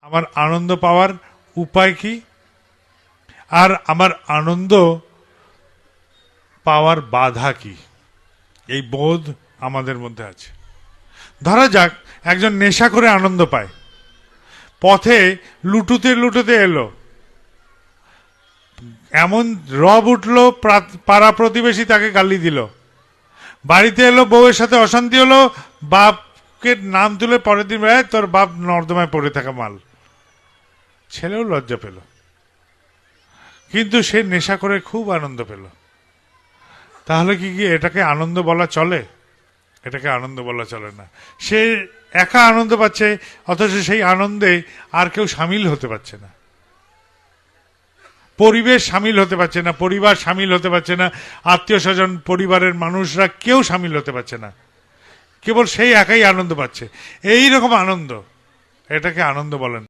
আমার আনন্দ পাওয়ার উপায় কি, আর আমার আনন্দ পাওয়ার বাধা কি, এই বোধ আমাদের মধ্যে আছে। ধরা যাক একজন নেশা করে আনন্দ পায়, পথে লুটুতে লুটুতে এলো, এমন রব উঠলো, পাড়া প্রতিবেশী তাকে গালি দিল, বাড়িতে এলো, বউয়ের সাথে অশান্তি হলো, বাপকে নাম তুলে পরের দিন তোর বাপ নর্দমায় পড়ে থাকা মাল, ছেলেও লজ্জা পেল, কিন্তু সে নেশা করে খুব আনন্দ পেল। তাহলে কি এটাকে আনন্দ বলা চলে? এটাকে আনন্দ বলা চলে না। সে একা আনন্দ পাচ্ছে, অথচ সেই আনন্দে আর কেউ সামিল হতে পারছে না, পরিবেশ সামিল হতে পারছে না, পরিবার সামিল হতে পারছে না, আত্মীয় স্বজন পরিবারের মানুষরা কেউ সামিল হতে পারছে না, কেবল সেই একাই আনন্দ পাচ্ছে। এই রকম আনন্দ, এটাকে আনন্দ বলেন।